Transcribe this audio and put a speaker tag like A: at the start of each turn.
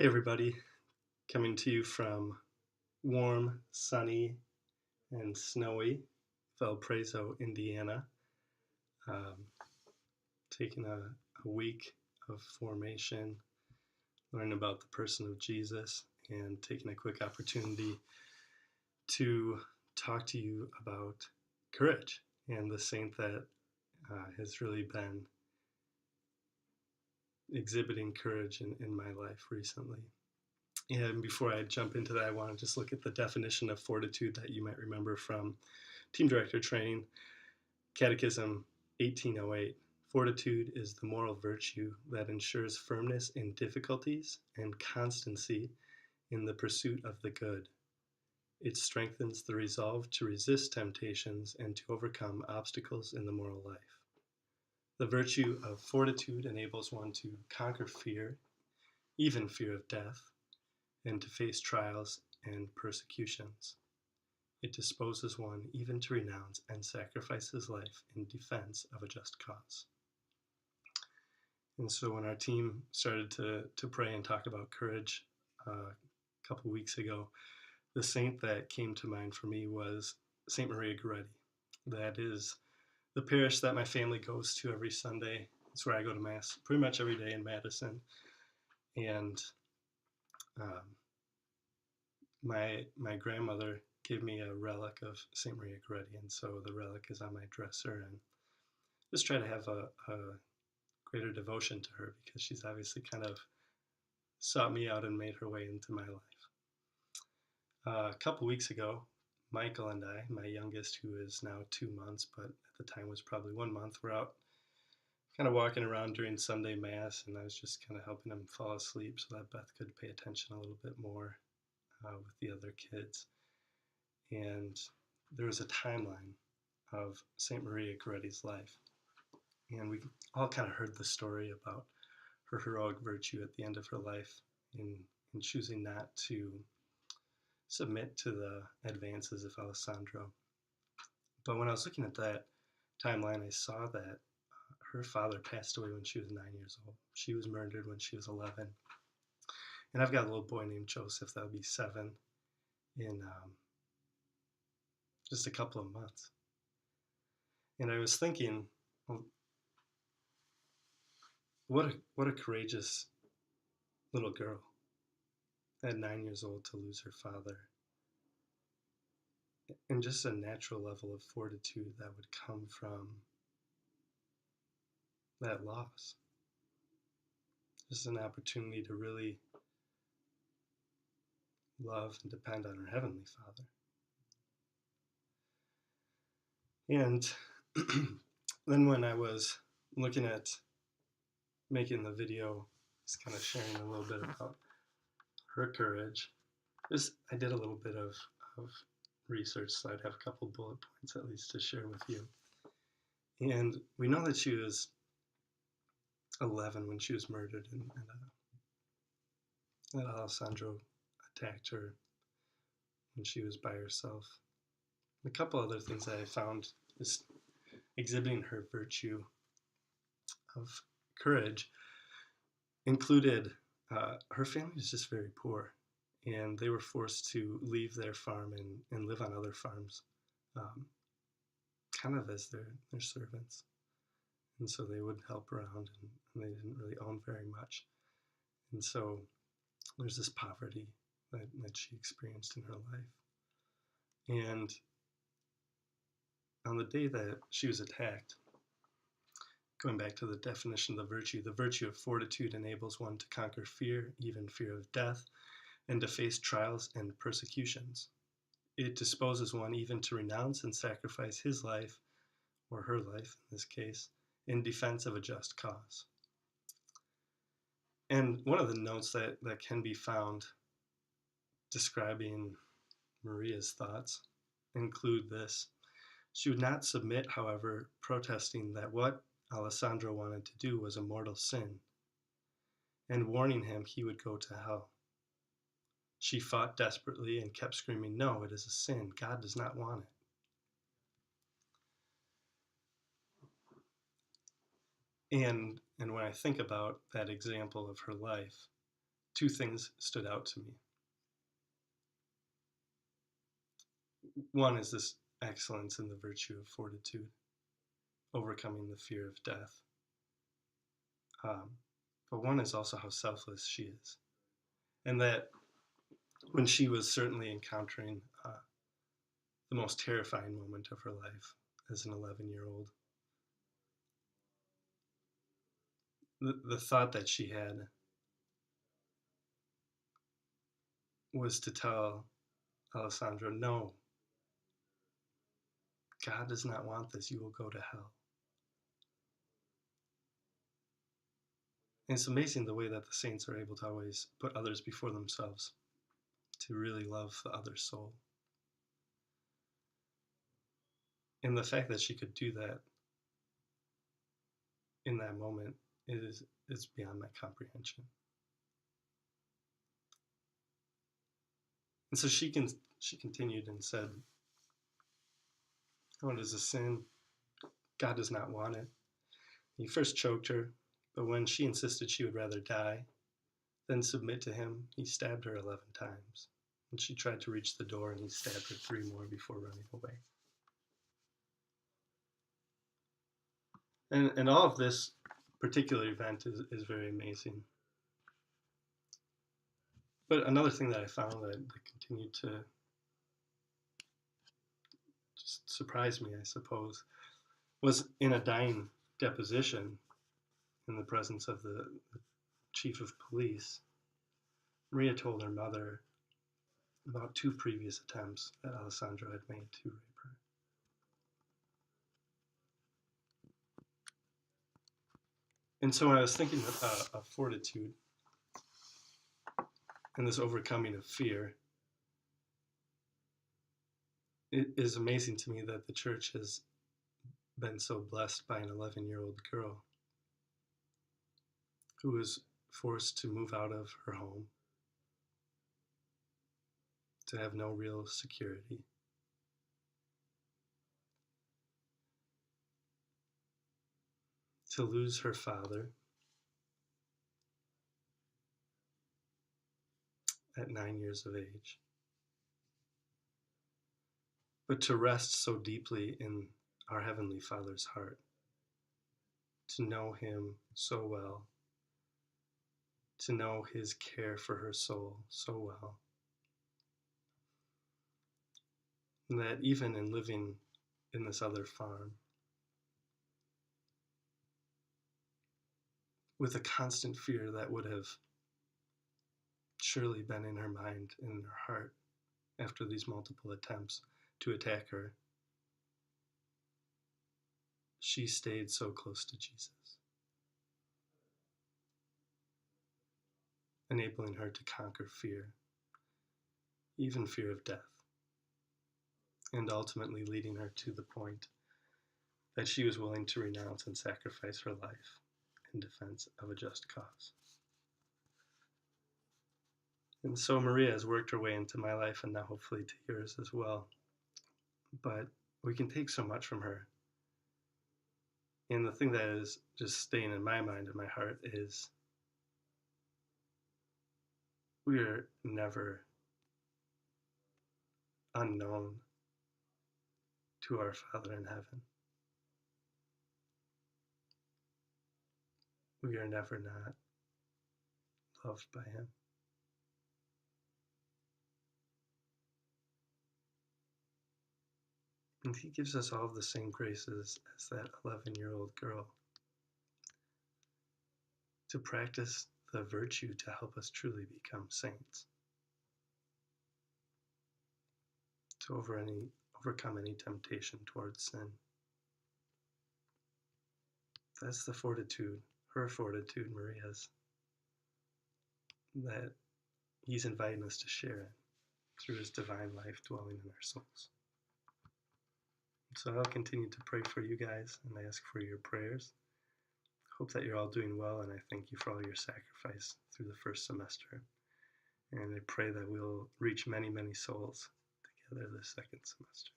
A: Hey everybody, coming to you from warm, sunny, and snowy Valparaiso, Indiana. Um, Taking a week of formation, learning about the person of Jesus, and taking a quick opportunity to talk to you about courage and the saint that has really been exhibiting courage in my life recently. And before I jump into that, I want to just look at the definition of fortitude that you might remember from team director training, Catechism 1808. Fortitude is the moral virtue that ensures firmness in difficulties and constancy in the pursuit of the good. It strengthens the resolve to resist temptations and to overcome obstacles in the moral life. The virtue of fortitude enables one to conquer fear, even fear of death, and to face trials and persecutions. It disposes one even to renounce and sacrifice his life in defense of a just cause. And so when our team started to pray and talk about courage a couple weeks ago, the saint that came to mind for me was St. Maria Goretti. That is the parish that my family goes to every Sunday. It's where I go to Mass pretty much every day in Madison. And um, my grandmother gave me a relic of St. Maria Goretti, and so the relic is on my dresser, and just try to have a greater devotion to her because she's obviously kind of sought me out and made her way into my life. A couple weeks ago, Michael and I, my youngest, who is now 2 months, but at the time was probably 1 month, were out kind of walking around during Sunday Mass, and I was just kind of helping him fall asleep so that Beth could pay attention a little bit more with the other kids. And there was a timeline of St. Maria Goretti's life. And we've all kind of heard the story about her heroic virtue at the end of her life in choosing not to submit to the advances of Alessandro. But when I was looking at that timeline, I saw that her father passed away when she was 9 years old. She was murdered when she was 11. And I've got a little boy named Joseph that'll be 7 in just a couple of months. And I was thinking, well, what a courageous little girl at 9 years old to lose her father, and just a natural level of fortitude that would come from that loss. Just an opportunity to really love and depend on her Heavenly Father. And then when I was looking at making the video, just kind of sharing a little bit about her courage, I did a little bit of research, so I'd have a couple bullet points at least to share with you. And we know that she was 11 when she was murdered, and that Alessandro attacked her when she was by herself. A couple other things that I found is exhibiting her virtue of courage included her family was just very poor, and they were forced to leave their farm and live on other farms, kind of as their servants. And so they would help around, and they didn't really own very much. And so there's this poverty that she experienced in her life. And on the day that she was attacked, going back to the definition of the virtue of fortitude enables one to conquer fear, even fear of death, and to face trials and persecutions. It disposes one even to renounce and sacrifice his life, or her life in this case, in defense of a just cause. And one of the notes that can be found describing Maria's thoughts include this. She would not submit, however, protesting that what Alessandro wanted to do was a mortal sin, and warning him he would go to hell. She fought desperately and kept screaming, "No, it is a sin. God does not want it." And when I think about that example of her life, two things stood out to me. One is this excellence in the virtue of fortitude, overcoming the fear of death. But one is also how selfless she is. And that when she was certainly encountering the most terrifying moment of her life as an 11-year-old, the thought that she had was to tell Alessandro, no, God does not want this. You will go to hell. And it's amazing the way that the saints are able to always put others before themselves, to really love the other soul. And the fact that she could do that in that moment is beyond my comprehension. And so she continued and said, "Oh, it is a sin. God does not want it." He first choked her, but when she insisted she would rather die than submit to him, he stabbed her 11 times. And she tried to reach the door, and he stabbed her 3 more before running away. And all of this particular event is very amazing. But another thing that I found that continued to just surprise me, I suppose, was in a dying deposition in the presence of the chief of police, Maria told her mother about 2 previous attempts that Alessandro had made to rape her. And so when I was thinking of fortitude and this overcoming of fear, it is amazing to me that the church has been so blessed by an 11-year-old girl who was forced to move out of her home, to have no real security, to lose her father at 9 years of age, but to rest so deeply in our Heavenly Father's heart, to know Him so well, to know His care for her soul so well, and that even in living in this other farm, with a constant fear that would have surely been in her mind and in her heart after these multiple attempts to attack her, she stayed so close to Jesus, enabling her to conquer fear, even fear of death, and ultimately leading her to the point that she was willing to renounce and sacrifice her life in defense of a just cause. And so Maria has worked her way into my life, and now hopefully to yours as well. But we can take so much from her. And the thing that is just staying in my mind and my heart is we are never unknown to our Father in heaven. We are never not loved by Him. And He gives us all the same graces as that 11-year-old girl, to practice the virtue to help us truly become saints, to overcome any temptation towards sin. That's the fortitude, her fortitude, Maria's, that He's inviting us to share it through His divine life dwelling in our souls. So I'll continue to pray for you guys and ask for your prayers. Hope that you're all doing well, and I thank you for all your sacrifice through the first semester. And I pray that we'll reach many, many souls together this second semester.